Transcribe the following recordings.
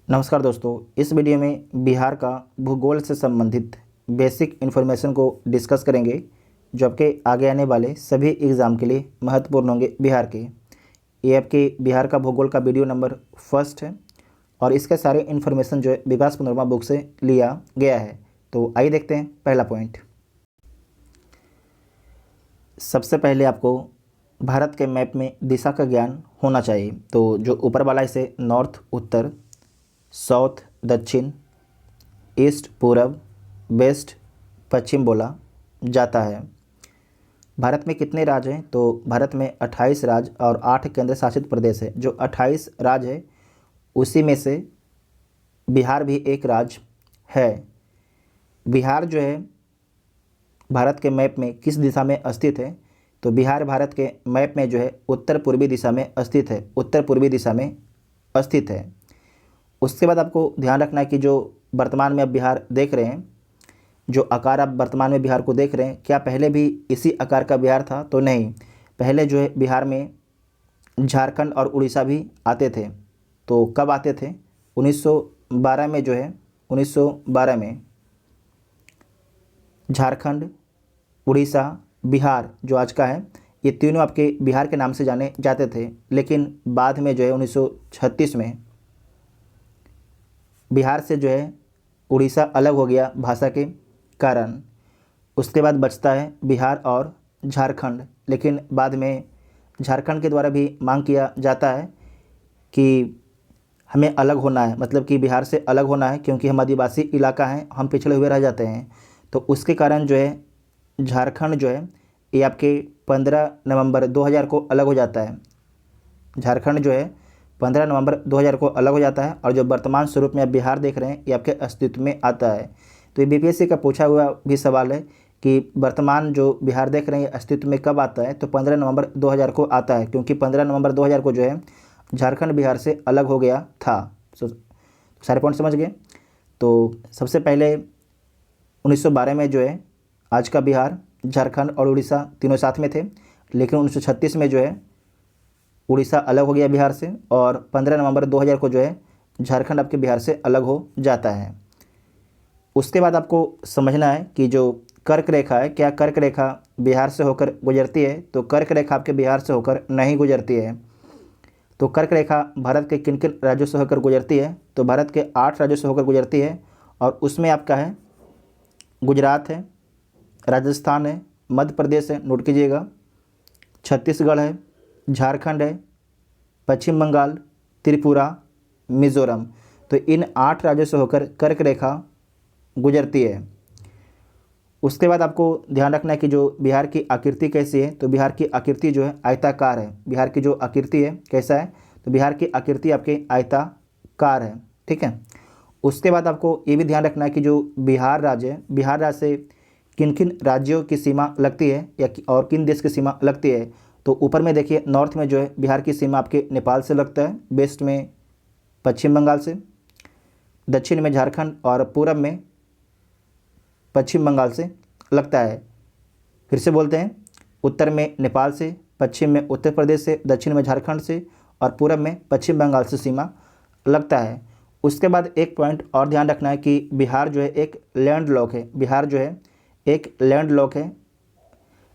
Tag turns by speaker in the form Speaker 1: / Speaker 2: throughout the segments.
Speaker 1: नमस्कार दोस्तों, इस वीडियो में बिहार का भूगोल से संबंधित बेसिक इन्फॉर्मेशन को डिस्कस करेंगे जो आपके आगे आने वाले सभी एग्ज़ाम के लिए महत्वपूर्ण होंगे। बिहार के ये आपके बिहार का भूगोल का वीडियो नंबर फर्स्ट है और इसके सारे इन्फॉर्मेशन जो है विकास पनोरमा बुक से लिया गया है। तो आइए देखते हैं पहला पॉइंट। सबसे पहले आपको भारत के मैप में दिशा का ज्ञान होना चाहिए। तो जो ऊपर वाला इसे नॉर्थ उत्तर, साउथ दक्षिण, ईस्ट पूरब, वेस्ट पश्चिम बोला जाता है। भारत में कितने राज्य हैं? तो भारत में 28 राज्य और 8 केंद्र शासित प्रदेश है। जो 28 राज्य है उसी में से बिहार भी एक राज्य है। बिहार जो है भारत के मैप में किस दिशा में स्थित है? तो बिहार भारत के मैप में जो है उत्तर पूर्वी दिशा में स्थित है, उत्तर पूर्वी दिशा में स्थित है। उसके बाद आपको ध्यान रखना है कि जो वर्तमान में आप बिहार देख रहे हैं, जो आकार आप वर्तमान में बिहार को देख रहे हैं, क्या पहले भी इसी आकार का बिहार था? तो नहीं, पहले जो है बिहार में झारखंड और उड़ीसा भी आते थे। तो कब आते थे? 1912 में जो है 1912 में झारखंड, उड़ीसा, बिहार जो आज का है, ये तीनों आपके बिहार के नाम से जाने जाते थे। लेकिन बाद में जो है 1936 में बिहार से जो है उड़ीसा अलग हो गया भाषा के कारण। उसके बाद बचता है बिहार और झारखंड। लेकिन बाद में झारखंड के द्वारा भी मांग किया जाता है कि हमें अलग होना है, मतलब कि बिहार से अलग होना है, क्योंकि हम आदिवासी इलाका हैं, हम पिछड़े हुए रह जाते हैं। तो उसके कारण जो है झारखंड जो है ये आपके 15 नवंबर 2000 को अलग हो जाता है। झारखंड जो है 15 नवंबर 2000 को अलग हो जाता है और जो वर्तमान स्वरूप में आप बिहार देख रहे हैं ये आपके अस्तित्व में आता है। तो ये बीपीएससी का पूछा हुआ भी सवाल है कि वर्तमान जो बिहार देख रहे हैं अस्तित्व में कब आता है? तो 15 नवंबर 2000 को आता है, क्योंकि 15 नवंबर 2000 को जो है झारखंड बिहार से अलग हो गया था। सारे पॉइंट समझ गए? तो सबसे पहले 1912 में जो है आज का बिहार, झारखंड और उड़ीसा तीनों साथ में थे। लेकिन 1936 में जो है उड़ीसा अलग हो गया बिहार से और 15 नवंबर 2000 को जो है झारखंड आपके बिहार से अलग हो जाता है। उसके बाद आपको समझना है कि जो कर्क रेखा है, क्या कर्क रेखा बिहार से होकर गुजरती है? तो कर्क रेखा आपके बिहार से होकर नहीं गुजरती है। तो कर्क रेखा भारत के किन किन राज्यों से होकर गुजरती है? तो भारत के 8 राज्यों से होकर गुजरती है और उसमें आपका है गुजरात है, राजस्थान है, मध्य प्रदेश है, नोट कीजिएगा, छत्तीसगढ़ है, झारखंड है, पश्चिम बंगाल, त्रिपुरा, मिज़ोरम। तो इन 8 राज्यों से होकर कर्क रेखा गुजरती है। उसके बाद आपको ध्यान रखना है कि जो बिहार की आकृति कैसी है? तो बिहार की आकृति जो है आयताकार है। बिहार की जो आकृति है कैसा है? तो बिहार की आकृति आपके आयताकार है, ठीक है। उसके बाद आपको ये भी ध्यान रखना है कि जो बिहार राज्य है, बिहार राज्य से किन किन राज्यों की सीमा लगती है या और किन देश की सीमा लगती है? तो ऊपर में देखिए नॉर्थ में जो है बिहार की सीमा आपके नेपाल से लगता है, वेस्ट में पश्चिम बंगाल से, दक्षिण में झारखंड और पूरब में पश्चिम बंगाल से लगता है। फिर से बोलते हैं, उत्तर में नेपाल से, पश्चिम में उत्तर प्रदेश से, दक्षिण में झारखंड से और पूरब में पश्चिम बंगाल से सीमा लगता है। उसके बाद एक पॉइंट और ध्यान रखना है कि बिहार जो है एक लैंड लॉक है। बिहार जो है एक लैंड लॉक है।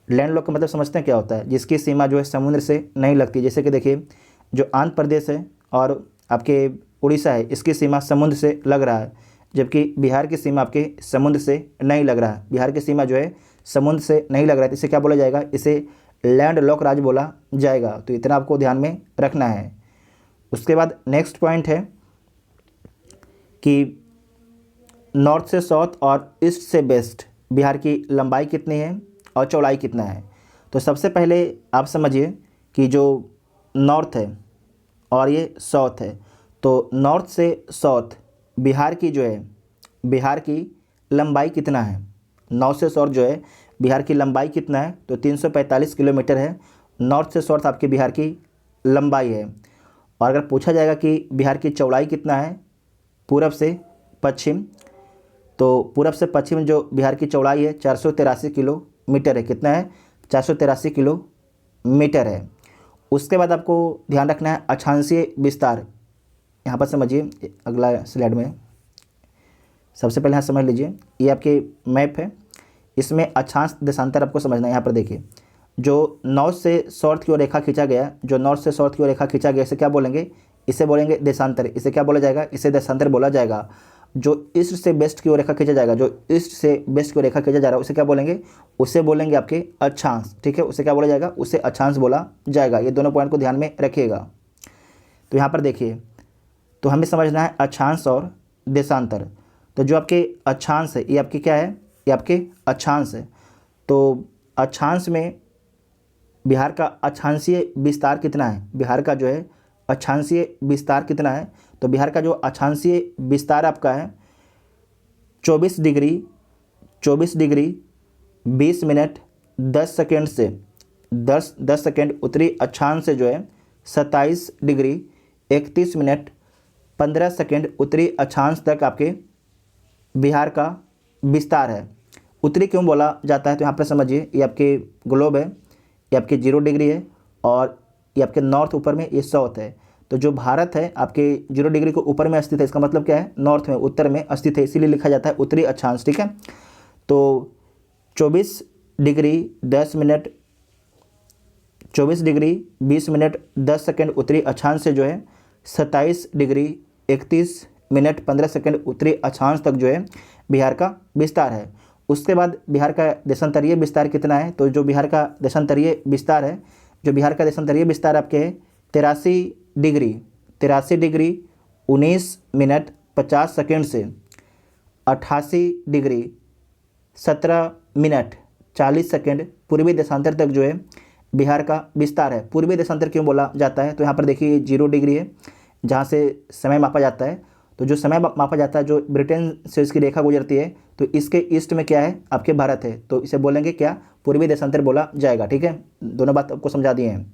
Speaker 1: लैंड लॉक का मतलब समझते हैं क्या होता है? जिसकी सीमा जो है समुद्र से नहीं लगती। जैसे कि देखिए जो आंध्र प्रदेश है और आपके उड़ीसा है, इसकी सीमा समुद्र से लग रहा है, जबकि बिहार की सीमा आपके समुद्र से नहीं लग रहा है। बिहार की सीमा जो है समुद्र से नहीं लग रहा है, तो इसे क्या बोला जाएगा? इसे लैंड लॉक राज्य बोला जाएगा। तो इतना आपको ध्यान में रखना है। उसके बाद नेक्स्ट पॉइंट है कि नॉर्थ से साउथ और ईस्ट से वेस्ट बिहार की लंबाई कितनी है और चौड़ाई कितना है? तो सबसे पहले आप समझिए कि जो नॉर्थ है और ये साउथ है, तो नॉर्थ से साउथ बिहार की जो है, बिहार की लंबाई कितना है? नॉर्थ से साउथ जो है बिहार की लंबाई कितना है? तो 345 किलोमीटर है नॉर्थ से साउथ आपके बिहार की लंबाई है। और अगर पूछा जाएगा कि बिहार की चौड़ाई कितना है पूरब से पश्चिम, तो पूरब से पश्चिम जो बिहार की चौड़ाई है 483 किलोमीटर है। कितना है? 483 किलोमीटर है। उसके बाद आपको ध्यान रखना है अक्षांशीय विस्तार। यहाँ पर समझिए अगला स्लाइड में। सबसे पहले यहाँ समझ लीजिए, ये आपके मैप है, इसमें अक्षांश देशांतर आपको समझना है। यहाँ पर देखिए, जो नॉर्थ से साउथ की ओर रेखा खींचा गया, जो नॉर्थ से साउथ की ओर रेखा खींचा गया, इसे क्या बोलेंगे? इसे बोलेंगे देशांतर। इसे क्या बोला जाएगा? इसे देशांतर बोला जाएगा। जो ईस्ट से वेस्ट की ओर रेखा खींचा जाएगा, जो ईस्ट से वेस्ट की ओर रेखा खींचा जा रहा है, उसे क्या बोलेंगे? उसे बोलेंगे आपके अक्षांश। ठीक है, उसे क्या बोला जाएगा? उसे अक्षांश बोला जाएगा। ये दोनों पॉइंट को ध्यान में रखिएगा। तो यहाँ पर देखिए, तो हमें समझना है अक्षांश और देशांतर। तो जो आपके अक्षांश है, ये आपके क्या है? ये आपके अक्षांश है। तो अक्षांश में बिहार का अक्षांशीय विस्तार कितना है? बिहार का जो है अक्षांशीय विस्तार कितना है? तो बिहार का जो अक्षांशीय विस्तार आपका है 24 डिग्री 20 मिनट 10 सेकेंड से 10 सेकेंड उत्तरी अक्षांश से जो है 27 डिग्री 31 मिनट 15 सेकेंड उत्तरी अक्षांश तक आपके बिहार का विस्तार है। उत्तरी क्यों बोला जाता है? तो यहाँ पर समझिए, ये आपके ग्लोब है, ये आपके 0 डिग्री है, और ये आपके नॉर्थ ऊपर में, ये साउथ है। तो जो भारत है आपके 0 डिग्री को ऊपर में स्थित है, इसका मतलब क्या है? नॉर्थ में, उत्तर में स्थित है, इसीलिए लिखा जाता है उत्तरी अक्षांश। ठीक है, तो 24 डिग्री 20 मिनट 10 सेकेंड उत्तरी अक्षांश से जो है 27 डिग्री 31 मिनट 15 सेकेंड उत्तरी अक्षांश तक जो है बिहार का विस्तार है। उसके बाद बिहार का देशांतरीय विस्तार कितना है? तो जो बिहार का देशांतरीय विस्तार है, जो बिहार का देशांतरीय विस्तार आपके है 83 डिग्री 19 मिनट 50 सेकेंड से 88 डिग्री 17 मिनट 40 सेकेंड पूर्वी देशांतर तक जो है बिहार का विस्तार है। पूर्वी देशांतर क्यों बोला जाता है? तो यहाँ पर देखिए 0 डिग्री है, जहाँ से समय मापा जाता है। तो जो समय मापा जाता है, जो ब्रिटेन से इसकी रेखा गुजरती है, तो इसके ईस्ट में क्या है? आपके भारत है, तो इसे बोलेंगे क्या? पूर्वी देशांतर बोला जाएगा। ठीक है, दोनों बात आपको समझा दिए हैं।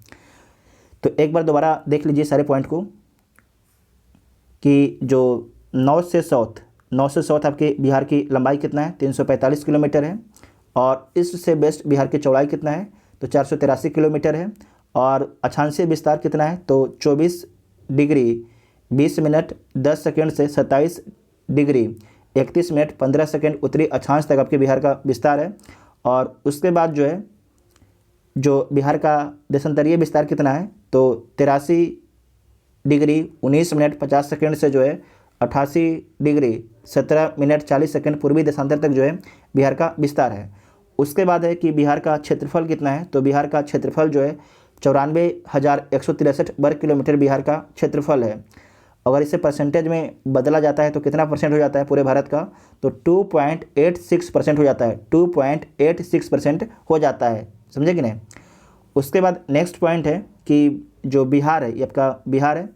Speaker 1: तो एक बार दोबारा देख लीजिए सारे पॉइंट को, कि जो नॉर्थ से साउथ आपके बिहार की लंबाई कितना है? 345 किलोमीटर है। और ईस्ट से वेस्ट बिहार की चौड़ाई कितना है? तो 483 किलोमीटर है। और अक्षांशीय विस्तार कितना है? तो 24 डिग्री 20 मिनट 10 सेकेंड से 27 डिग्री 31 मिनट 15 सेकेंड उत्तरी अक्षांश तक आपके बिहार का विस्तार है। और उसके बाद जो है, जो बिहार का देशांतरीय विस्तार कितना है? तो 83 डिग्री 19 मिनट 50 सेकेंड से जो है 88 डिग्री 17 मिनट 40 सेकेंड पूर्वी देशांतर तक जो है बिहार का विस्तार है। उसके बाद है कि बिहार का क्षेत्रफल कितना है? तो बिहार का क्षेत्रफल जो है 94,163 वर्ग किलोमीटर बिहार का क्षेत्रफल है। अगर इसे परसेंटेज में बदला जाता है तो कितना परसेंट हो जाता है पूरे भारत का? तो 2.86% हो जाता है। 2.86% हो जाता है, समझे कि नहीं? उसके बाद नेक्स्ट पॉइंट है कि जो बिहार है, ये आपका बिहार है,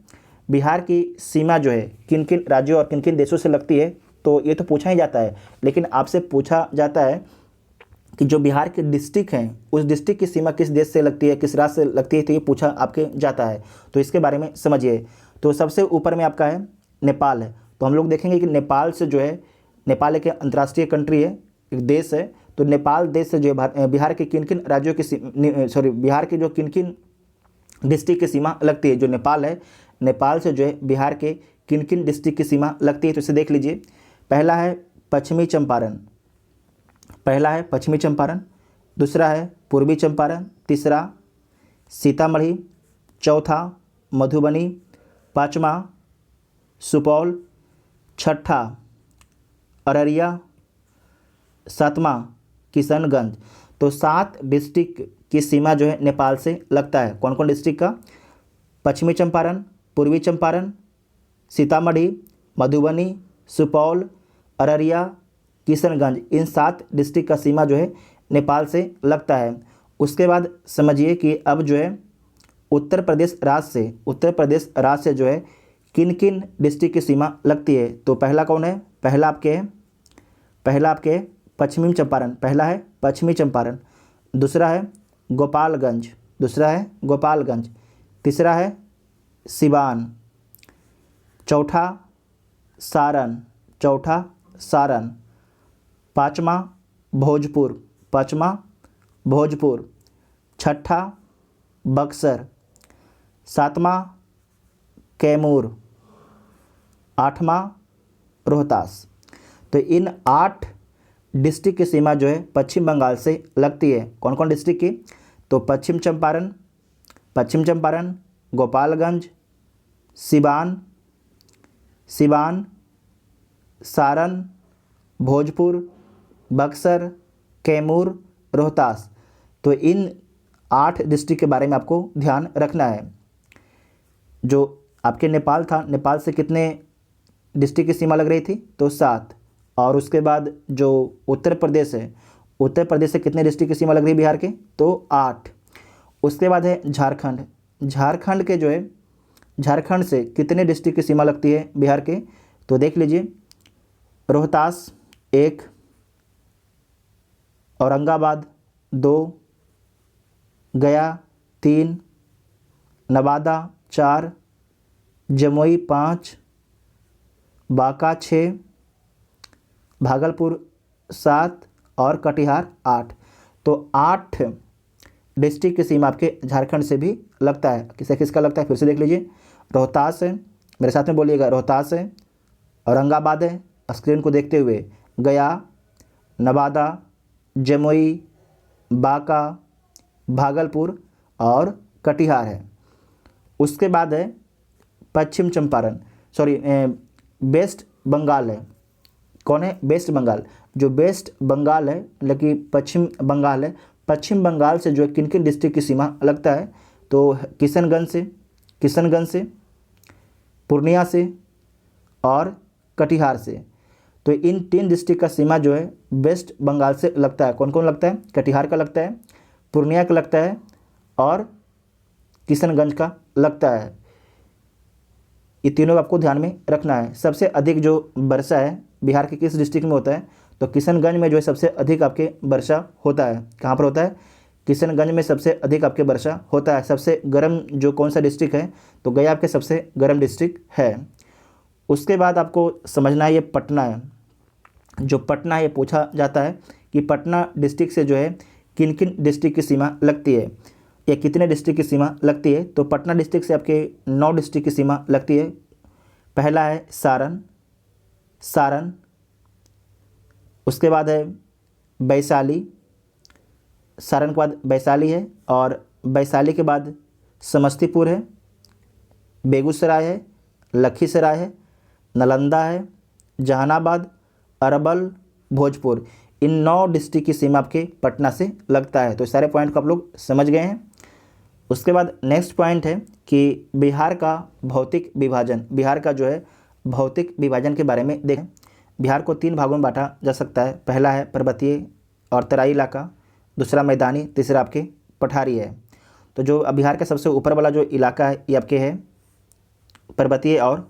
Speaker 1: बिहार की सीमा जो है किन किन राज्यों और किन किन देशों से लगती है? तो ये तो पूछा ही जाता है, लेकिन आपसे पूछा जाता है कि जो बिहार के डिस्ट्रिक्ट हैं, उस डिस्ट्रिक्ट की सीमा किस देश से लगती है, किस राज्य से लगती है, तो ये पूछा आपके जाता है। तो इसके बारे में समझिए। तो सबसे ऊपर में आपका है नेपाल है। तो हम लोग देखेंगे कि नेपाल से जो है, नेपाल एक अंतर्राष्ट्रीय कंट्री है, एक देश है। तो नेपाल देश से जो है बिहार के किन किन राज्यों की बिहार के जो किन किन डिस्ट्रिक्ट की सीमा लगती है, जो नेपाल है, नेपाल से जो है बिहार के किन किन डिस्ट्रिक्ट की सीमा लगती है, तो इसे देख लीजिए। पहला है पश्चिमी चंपारण, दूसरा है पूर्वी चंपारण, तीसरा सीतामढ़ी, चौथा मधुबनी, पाँचवा सुपौल, छठा अररिया, सातवां किशनगंज। तो 7 डिस्ट्रिक्ट की सीमा जो है नेपाल से लगता है। कौन कौन डिस्ट्रिक्ट का? पश्चिमी चंपारण, पूर्वी चंपारण, सीतामढ़ी, मधुबनी, सुपौल, अररिया, किशनगंज, इन 7 डिस्ट्रिक्ट का सीमा जो है नेपाल से लगता है। उसके बाद समझिए कि अब जो है उत्तर प्रदेश राज्य से जो है किन किन डिस्ट्रिक्ट की सीमा लगती है। तो पहला कौन है? पहला आपके पश्चिमी चंपारण, दूसरा है गोपालगंज, तीसरा है सिवान, चौथा सारण, पाँचवा भोजपुर, छठा बक्सर, सातवां कैमूर, 8वां रोहतास। तो इन 8 डिस्ट्रिक्ट की सीमा जो है पश्चिम बंगाल से लगती है। कौन कौन डिस्ट्रिक्ट की? तो पश्चिम चंपारण, गोपालगंज, सिवान, सारण, भोजपुर, बक्सर, कैमूर, रोहतास। तो इन 8 डिस्ट्रिक्ट के बारे में आपको ध्यान रखना है। जो आपके नेपाल था, नेपाल से कितने डिस्ट्रिक्ट की सीमा लग रही थी? तो 7। और उसके बाद जो उत्तर प्रदेश है, उत्तर प्रदेश से कितने डिस्ट्रिक्ट की सीमा लग रही है बिहार के? तो 8। उसके बाद है झारखंड। झारखंड के जो है, झारखंड से कितने डिस्ट्रिक्ट की सीमा लगती है बिहार के? तो देख लीजिए, रोहतास 1, औरंगाबाद 2, गया 3, नवादा 4, जमुई 5, बांका 6, भागलपुर 7 और कटिहार 8। तो 8 डिस्ट्रिक्ट की सीमा आपके झारखंड से भी लगता है। किसे किसका लगता है फिर से देख लीजिए। रोहतास है, मेरे साथ में बोलिएगा, रोहतास है, औरंगाबाद है, स्क्रीन को देखते हुए, गया, नवादा, जमुई, बांका, भागलपुर और कटिहार है। उसके बाद है पश्चिम चंपारण, वेस्ट बंगाल है। कौन है? वेस्ट बंगाल। जो वेस्ट बंगाल है, मतलब कि पश्चिम बंगाल है, पश्चिम बंगाल से जो है किन किन डिस्ट्रिक्ट की सीमा लगता है? तो किशनगंज से, पूर्णिया से और कटिहार से। तो इन 3 डिस्ट्रिक्ट का सीमा जो है वेस्ट बंगाल से लगता है। कौन कौन लगता है? कटिहार का लगता है, पूर्णिया का लगता है और किशनगंज का लगता है। ये तीनों आपको ध्यान में रखना है। सबसे अधिक जो वर्षा है बिहार के किस डिस्ट्रिक्ट में होता है? तो किशनगंज में जो है सबसे अधिक आपके वर्षा होता है। कहाँ पर होता है? किशनगंज में सबसे अधिक आपके वर्षा होता है। सबसे गर्म जो कौन सा डिस्ट्रिक्ट है? तो गया आपके सबसे गर्म डिस्ट्रिक्ट है। उसके बाद आपको समझना है ये पटना है। जो पटना है, ये पूछा जाता है कि पटना डिस्ट्रिक्ट से जो है किन किन डिस्ट्रिक्ट की सीमा लगती है, या कितने डिस्ट्रिक्ट की सीमा लगती है? तो पटना डिस्ट्रिक्ट से आपके 9 डिस्ट्रिक्ट की सीमा लगती है। पहला है सारण, उसके बाद है वैशाली, सारण के बाद वैशाली है, और वैशाली के बाद समस्तीपुर है, बेगूसराय है, लखीसराय है, नालंदा है, जहानाबाद, अरवल, भोजपुर। इन 9 डिस्ट्रिक्ट की सीमा आपके पटना से लगता है। तो सारे पॉइंट को आप लोग समझ गए हैं। उसके बाद नेक्स्ट पॉइंट है कि बिहार का भौतिक विभाजन। बिहार का जो है भौतिक विभाजन के बारे में देखें। बिहार को 3 भागों में बांटा जा सकता है। पहला है पर्वतीय और तराई इलाका, दूसरा मैदानी, तीसरा आपके पठारी है। तो जो बिहार का सबसे ऊपर वाला जो इलाका है ये आपके है पर्वतीय और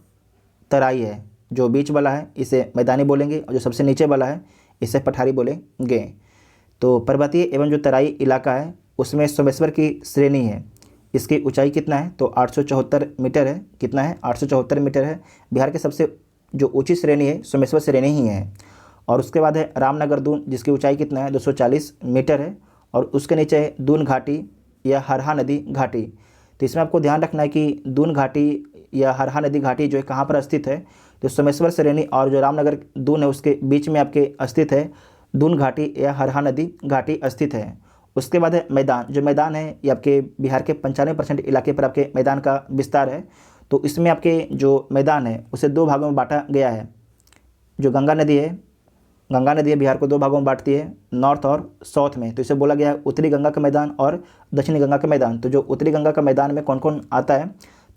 Speaker 1: तराई है। जो बीच वाला है इसे मैदानी बोलेंगे, और जो सबसे नीचे वाला है इसे पठारी बोलेंगे। तो पर्वतीय एवं जो तराई इलाका है उसमें सोमेश्वर की श्रेणी है। इसकी ऊंचाई कितना है? तो 874 मीटर है। कितना है? 874 मीटर है। बिहार के सबसे जो ऊंची श्रेणी है सोमेश्वर श्रेणी ही है। और उसके बाद है रामनगर दून, जिसकी ऊंचाई कितना है? 240 मीटर है। और उसके नीचे है दून घाटी या हरहा नदी घाटी। तो इसमें आपको ध्यान रखना है कि दून घाटी या हरहा नदी घाटी जो है कहाँ पर स्थित है? तो सोमेश्वर श्रेणी और जो रामनगर दून है उसके बीच में आपके स्थित है दून घाटी या हरहा नदी घाटी स्थित है। उसके बाद है मैदान। जो मैदान है ये आपके बिहार के 95% इलाके पर आपके मैदान का विस्तार है। तो इसमें आपके जो मैदान है उसे 2 भागों में बांटा गया है। जो गंगा नदी है बिहार को 2 भागों में बांटती है, नॉर्थ और साउथ में। तो इसे बोला गया है उत्तरी गंगा का मैदान और दक्षिणी गंगा का मैदान। तो जो उत्तरी गंगा का मैदान में कौन कौन आता है?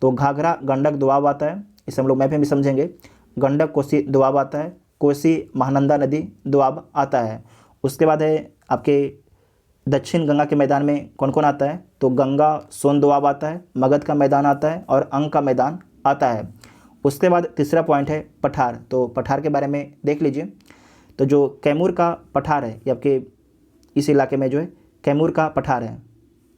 Speaker 1: तो घाघरा, गंडक, दोआब आता है। इसे हम लोग मैप में भी समझेंगे। गंडक, कोसी, दोआब आता है। कोसी, महानंदा नदी, दोआब आता है। उसके बाद है आपके दक्षिण गंगा के मैदान में कौन कौन आता है? तो गंगा, सोन, दोआब आता है, मगध का मैदान आता है और अंग का मैदान आता है। उसके बाद तीसरा पॉइंट है पठार। तो पठार के बारे में देख लीजिए। तो जो कैमूर का पठार है ये आपके इस इलाके में जो है कैमूर का पठार है।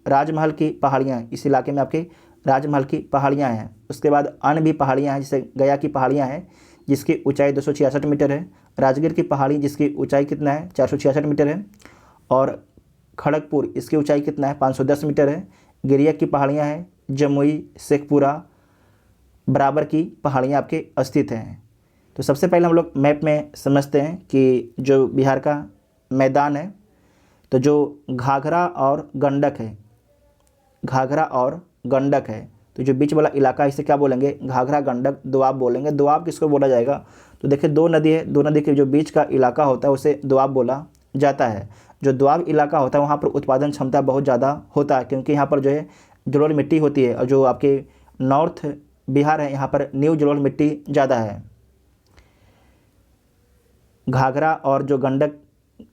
Speaker 1: राजमहल की पहाड़ियाँ, इस इलाके में आपके राजमहल की पहाड़ियाँ हैं। उसके बाद अन्य भी पहाड़ियाँ हैं, जैसे गया की पहाड़ियाँ हैं जिसकी ऊंचाई 266 मीटर है। राजगीर की पहाड़ी जिसकी ऊंचाई कितना है? 466 मीटर है। और खड़गपुर, इसकी ऊंचाई कितना है? 510 मीटर है। गिरिया की पहाड़ियाँ हैं, जमुई, शेखपुरा बराबर की पहाड़ियाँ आपके स्थित हैं। तो सबसे पहले हम लोग मैप में समझते हैं कि जो बिहार का मैदान है, तो जो घाघरा और गंडक है, घाघरा और गंडक है, तो जो बीच वाला इलाका है इसे क्या बोलेंगे, घाघरा गंडक दोआब बोलेंगे। दोआब किसको बोला जाएगा, तो देखिए दो नदी है, दो नदी के जो बीच का इलाका होता है उसे दोआब बोला जाता है। जो दोआब इलाका होता है वहाँ पर उत्पादन क्षमता बहुत ज़्यादा होता है, क्योंकि यहाँ पर जो है जलोढ़ मिट्टी होती है, और जो आपके नॉर्थ बिहार है यहाँ पर न्यू जलोढ़ मिट्टी ज़्यादा है। घाघरा और जो गंडक,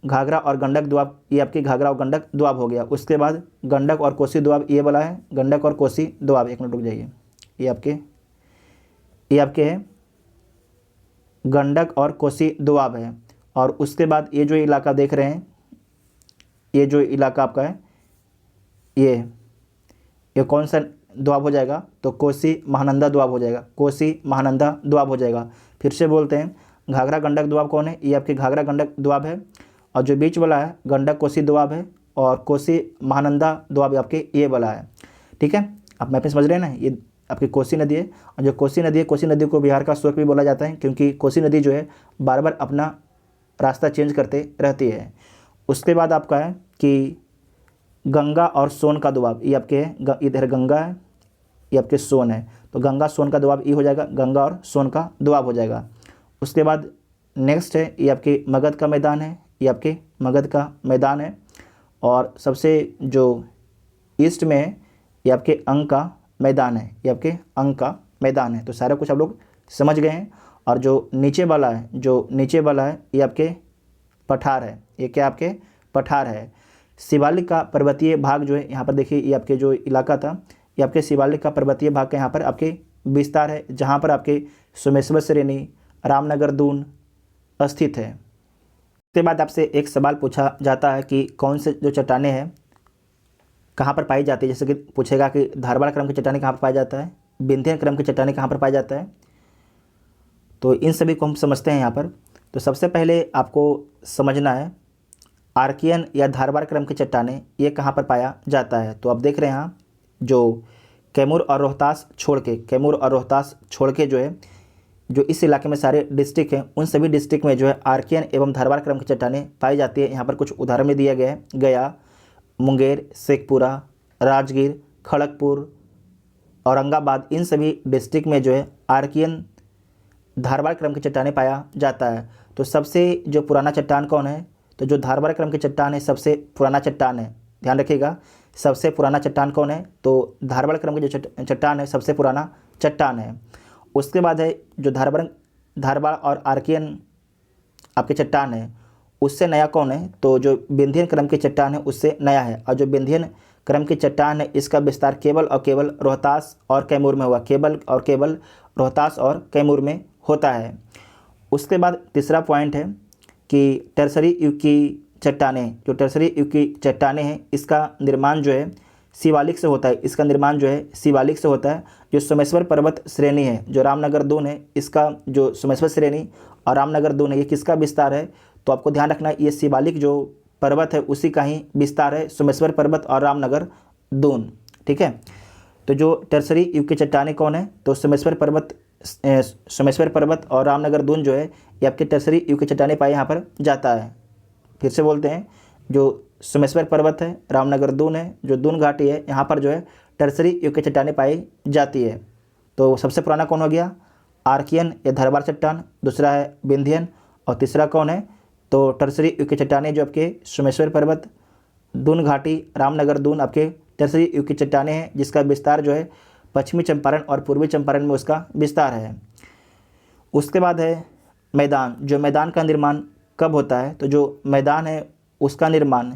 Speaker 1: घाघरा और गंडक दोआब, ये आपकी घाघरा और गंडक दोआब हो गया। उसके बाद गंडक और कोसी दोआब, ये वाला है गंडक और कोसी दोआब। एक मिनट रुक जाइए, ये आपके है गंडक और कोसी दोआब है। और उसके बाद ये जो इलाका देख रहे हैं, ये जो इलाका आपका है, ये कौन सा दोआब हो जाएगा, तो कोसी महानंदा दोआब हो जाएगा, कोसी महानंदा दोआब हो जाएगा। फिर से बोलते हैं, घाघरा गंडक दोआब कौन है, ये आपके घाघरा गंडक दोआब है। और जो बीच वाला है गंडक कोसी दोआब है, और कोसी महानंदा दोआब आपके ये वाला है। ठीक है, आप मैप में समझ रहे हैं ना, ये आपकी कोसी नदी है। और जो कोसी नदी है, कोसी नदी को बिहार का शोक भी बोला जाता है, क्योंकि कोसी नदी जो है बार बार अपना रास्ता चेंज करते रहती है। उसके बाद आपका है कि गंगा और सोन का दोआब, ये आपके है, इधर गंगा है, ये आपके सोन है, तो गंगा सोन का दोआब ये हो जाएगा, गंगा और सोन का दोआब हो जाएगा। उसके बाद नेक्स्ट है, ये आपके मगध का मैदान है, ये आपके मगध का मैदान है। और सबसे जो ईस्ट में है, ये आपके अंग का मैदान है, ये आपके अंग का मैदान है। तो सारा कुछ आप लोग समझ गए हैं। और जो नीचे वाला है, जो नीचे वाला है, ये आपके पठार है, ये क्या आपके पठार है। शिवालिक का पर्वतीय भाग जो है यहाँ पर देखिए, ये आपके जो इलाका था, ये आपके शिवालिक का पर्वतीय भाग का यहाँ पर आपके विस्तार है, जहाँ पर आपके सोमेश्वर श्रेणी, रामनगर दून स्थित है। उसके बाद आपसे एक सवाल पूछा जाता है कि कौन से जो चट्टानें हैं कहाँ पर पाई जाती है। जैसे कि पूछेगा कि धारवाड़ क्रम की चट्टानें कहाँ पर पाया जाता है, विंध्य क्रम की चट्टानें कहाँ पर पाया जाता है, तो इन सभी को हम समझते हैं यहाँ पर। तो सबसे पहले आपको समझना है आर्कियन या धारवाड़ क्रम की चट्टानें ये कहाँ पर पाया जाता है। तो आप देख रहे हैं यहाँ जो कैमूर और रोहतास छोड़ के, कैमूर और रोहतास छोड़ के जो है, जो इस इलाके में सारे डिस्ट्रिक्ट हैं, उन सभी डिस्ट्रिक्ट में जो है आर्कियन एवं धारवाड़ क्रम की चट्टानें पाई जाती है। यहाँ पर कुछ उदाहरण में दिया गया है, गया, मुंगेर, शेखपुरा, राजगीर, खड़गपुर, औरंगाबाद, इन सभी डिस्ट्रिक्ट में जो है आर्कियन धारवाड़ क्रम की चट्टानें पाया जाता है। तो सबसे जो पुराना चट्टान कौन है, तो जो धारवाड़ क्रम की चट्टान है सबसे पुराना चट्टान है, ध्यान रखिएगा, सबसे पुराना चट्टान कौन है, तो धारवाड़ क्रम की जो चट्टान है सबसे पुराना चट्टान है। उसके बाद है जो धारवाड़ और आर्कियन आपके चट्टान है, उससे नया कौन है, तो जो विंध्यन क्रम की चट्टान है उससे नया है। और जो विंध्यन क्रम की चट्टान है इसका विस्तार केवल और केवल रोहतास और कैमूर में हुआ, केवल और केवल रोहतास और कैमूर में होता है। उसके बाद तीसरा पॉइंट है कि टर्सरी युग की चट्टानें, जो टर्सरी युग की चट्टानें हैं इसका निर्माण जो है शिवालिक से होता है, इसका निर्माण जो है शिवालिक से होता है। जो सोमेश्वर पर्वत श्रेणी है, जो रामनगर दून है, इसका जो सोमेश्वर श्रेणी और रामनगर दून है ये किसका विस्तार है, तो आपको ध्यान रखना है ये शिवालिक जो पर्वत है उसी का ही विस्तार है, सोमेश्वर पर्वत और रामनगर दून। ठीक है, तो जो टर्सरी युग की चट्टानें कौन है, तो सोमेश्वर पर्वत और रामनगर दून जो है ये आपके टर्सरी युग की चट्टानें पाए यहाँ पर जाता है। फिर से बोलते हैं, जो सोमेश्वर पर्वत है, रामनगर दून है, जो दून घाटी है, यहाँ पर जो है टर्सरी युग की चट्टानें पाई जाती है। तो सबसे पुराना कौन हो गया, आर्कियन या धारवाड़ चट्टान, दूसरा है विंध्यन, और तीसरा कौन है, तो टर्सरी युग की चट्टानें जो आपके सोमेश्वर पर्वत, दून घाटी, रामनगर दून आपके टर्सरी युग की चट्टानें हैं, जिसका विस्तार जो है पश्चिमी चंपारण और पूर्वी चंपारण में उसका विस्तार है। उसके बाद है मैदान, जो मैदान का निर्माण कब होता है, तो जो मैदान है उसका निर्माण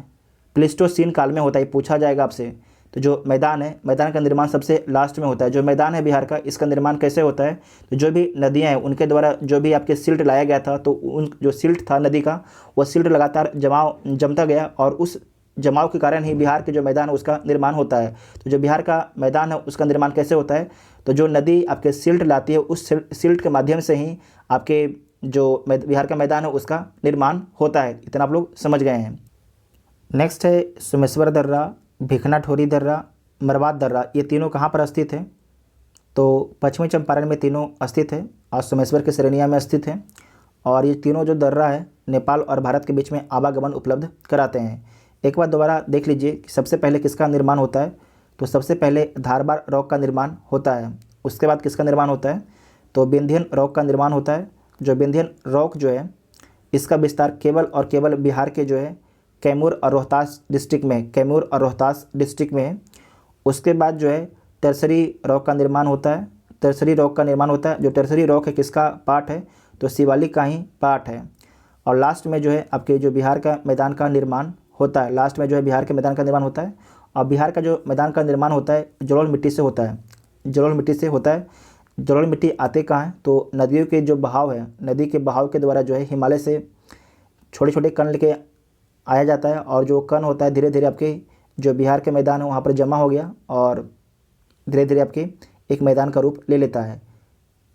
Speaker 1: प्लीस्टोसीन काल में होता है, पूछा जाएगा आपसे। तो जो मैदान है, मैदान का निर्माण सबसे लास्ट में होता है। जो मैदान है बिहार का, इसका निर्माण कैसे होता है, तो जो भी नदियां हैं उनके द्वारा जो भी आपके सिल्ट लाया गया था, तो उन जो सिल्ट था नदी का, वह सिल्ट लगातार जमता गया, और उस जमाव के कारण ही बिहार के जो मैदान है उसका निर्माण होता है। तो जो बिहार का मैदान है उसका निर्माण कैसे होता है, तो जो नदी आपके सिल्ट लाती है उस सिल्ट के माध्यम से ही आपके जो बिहार का मैदान है उसका निर्माण होता है। इतना आप लोग समझ गए हैं। नेक्स्ट है सोमेश्वर दर्रा, भिखना ठोरी दर्रा, मरवात दर्रा, ये तीनों कहाँ पर स्थित है, तो पश्चिमी चंपारण में तीनों स्थित है और सोमेश्वर के श्रेणिया में स्थित है। और ये तीनों जो दर्रा है नेपाल और भारत के बीच में आवागमन उपलब्ध कराते हैं। एक बार दोबारा देख लीजिए कि सबसे पहले किसका निर्माण होता है। तो सबसे पहले धारबार रॉक का निर्माण होता है। उसके बाद किसका निर्माण होता है, तो विंध्यन रॉक का निर्माण होता है। जो विंध्यन रॉक जो है इसका विस्तार केवल और केवल बिहार के जो है कैमूर और रोहतास डिस्ट्रिक्ट में है। उसके बाद जो है टर्सरी रॉक का निर्माण होता है। जो टर्सरी रॉक है किसका पार्ट है, तो शिवालिक का ही पार्ट है। और लास्ट में जो है आपके जो बिहार का मैदान का निर्माण होता है। और बिहार का जो मैदान का निर्माण होता है जलोढ़ मिट्टी से होता है। जलोढ़ मिट्टी आते कहाँ है, तो नदियों के जो बहाव है, नदी के बहाव के द्वारा जो है हिमालय से छोटे छोटे कण लेके आया जाता है। और जो कण होता है धीरे धीरे आपके जो बिहार के मैदान है वहाँ पर जमा हो गया और धीरे धीरे आपके एक मैदान का रूप ले लेता है।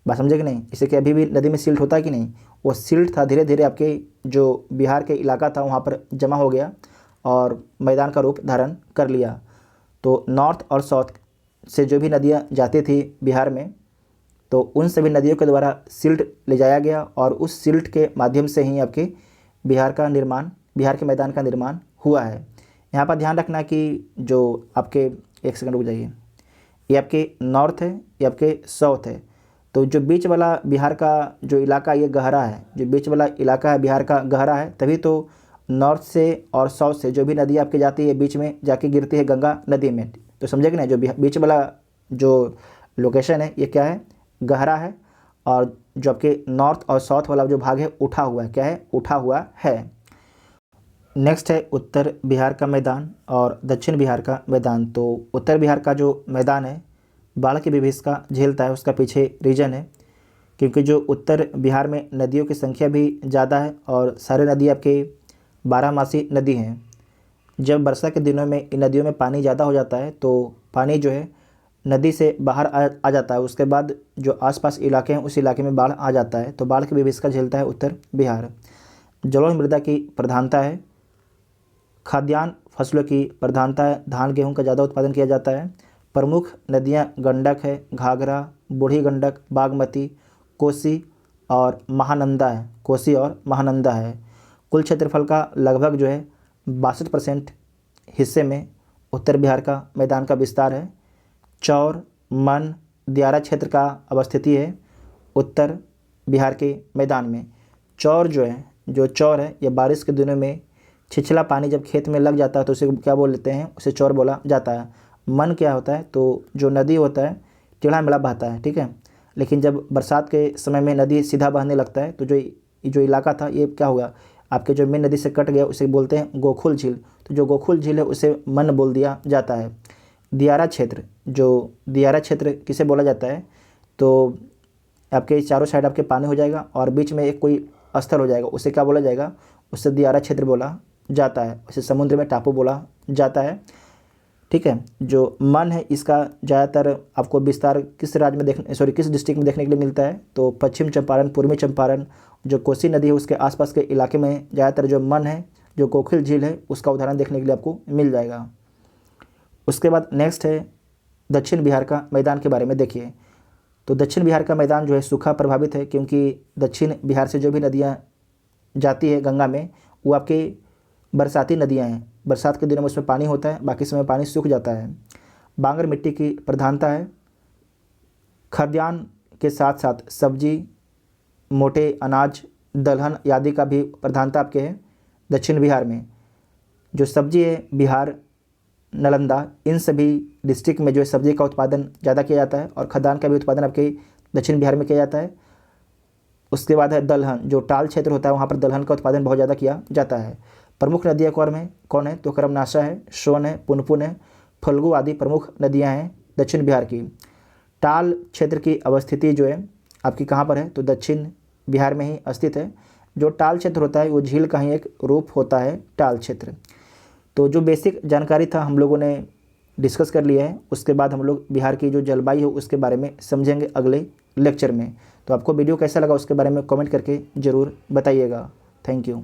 Speaker 1: बात समझे कि नहीं। इसे कि अभी भी नदी में सिल्ट होता है कि नहीं, वो सिल्ट था धीरे धीरे आपके जो बिहार के इलाका था वहाँ पर जमा हो गया और मैदान का रूप धारण कर लिया। तो नॉर्थ और साउथ से जो भी नदियाँ जाती थी बिहार में, तो उन सभी नदियों के द्वारा सिल्ट ले जाया गया और उस सिल्ट के माध्यम से ही आपके बिहार के मैदान का निर्माण हुआ है। यहाँ पर ध्यान रखना कि जो आपके, एक सेकंड रुक जाइए, ये आपके नॉर्थ है, ये आपके साउथ है। तो जो बीच वाला बिहार का जो इलाका ये गहरा है, बिहार का गहरा है, तभी तो नॉर्थ से और साउथ से जो भी नदी आपके जाती है बीच में जाके गिरती है गंगा नदी में। तो समझे कि नहीं, जो बीच वाला जो लोकेशन है ये क्या है, गहरा है। और जो आपके नॉर्थ और साउथ वाला जो भाग है उठा हुआ है। नेक्स्ट है उत्तर बिहार का मैदान और दक्षिण बिहार का मैदान। तो उत्तर बिहार का जो मैदान है बाढ़ की विभीषिका झेलता है, उसका पीछे रीजन है क्योंकि जो उत्तर बिहार में नदियों की संख्या भी ज़्यादा है और सारे नदी आपके 12मासी नदी हैं। जब वर्षा के दिनों में इन नदियों में पानी ज़्यादा हो जाता है तो पानी जो है नदी से बाहर आ जाता है। उसके बाद जो आसपास इलाके हैं उस इलाके में बाढ़ आ जाता है। तो बाढ़ की विभीषिका झेलता है उत्तर बिहार। जलोढ़ मृदा की प्रधानता है। खाद्यान्न फसलों की प्रधानता है। धान गेहूं का ज़्यादा उत्पादन किया जाता है। प्रमुख नदियां गंडक है, घाघरा, बूढ़ी गंडक, बागमती, कोसी और महानंदा है। कुल क्षेत्रफल का लगभग जो है 62% हिस्से में उत्तर बिहार का मैदान का विस्तार है। चौर, मन, दियारा क्षेत्र का अवस्थिति है उत्तर बिहार के मैदान में। चौर है ये बारिश के दिनों में छिछला पानी जब खेत में लग जाता है तो उसे क्या बोल लेते हैं, उसे चौर बोला जाता है। मन क्या होता है, तो जो नदी होता है टेढ़ा मेढ़ा बहता है, ठीक है। लेकिन जब बरसात के समय में नदी सीधा बहने लगता है तो जो इलाका था ये क्या होगा, आपके जो मेन नदी से कट गया उसे बोलते हैं गोखुल झील। तो जो गोखुल झील है उसे मन बोल दिया जाता है। दियारा क्षेत्र किसे बोला जाता है, तो आपके चारों साइड आपके पानी हो जाएगा और बीच में एक कोई स्थल हो जाएगा, उसे क्या बोला जाएगा, उससे दियारा क्षेत्र बोला जाता है। उसे समुद्र में टापू बोला जाता है, ठीक है। जो मन है इसका ज़्यादातर आपको विस्तार किस डिस्ट्रिक्ट में देखने के लिए मिलता है, तो पश्चिम चंपारण, पूर्वी चंपारण, जो कोसी नदी है उसके आसपास के इलाके में ज़्यादातर जो मन है, जो गोखुल झील है उसका उदाहरण देखने के लिए आपको मिल जाएगा। उसके बाद नेक्स्ट है दक्षिण बिहार का मैदान के बारे में देखिए। तो दक्षिण बिहार का मैदान जो है सूखा प्रभावित है क्योंकि दक्षिण बिहार से जो भी नदियाँ जाती है गंगा में वो आपके बरसाती नदियाँ हैं। बरसात के दिनों में उसमें पानी होता है, बाकी समय पानी सूख जाता है। बांगर मिट्टी की प्रधानता है। खाद्यान्न के साथ साथ सब्जी, मोटे अनाज, दलहन आदि का भी प्रधानता आपके है दक्षिण बिहार में। जो सब्जी है बिहार, नालंदा, इन सभी डिस्ट्रिक्ट में जो है सब्जी का उत्पादन ज़्यादा किया जाता है और खाद्यान्न का भी उत्पादन आपके दक्षिण बिहार में किया जाता है। उसके बाद है दलहन, जो टाल क्षेत्र होता है वहाँ पर दलहन का उत्पादन बहुत ज़्यादा किया जाता है। प्रमुख नदियाँ कौन है, तो कर्मनाशा है, सोन है, पुनपुन है, फल्गु आदि प्रमुख नदियाँ हैं दक्षिण बिहार की। टाल क्षेत्र की अवस्थिति जो है आपकी कहाँ पर है, तो दक्षिण बिहार में ही स्थित है। जो टाल क्षेत्र होता है वो झील का ही एक रूप होता है टाल क्षेत्र। तो जो बेसिक जानकारी था हम लोगों ने डिस्कस कर लिया है। उसके बाद हम लोग बिहार की जो जलवायु है उसके बारे में समझेंगे अगले लेक्चर में। तो आपको वीडियो कैसा लगा उसके बारे में कमेंट करके ज़रूर बताइएगा। Thank you.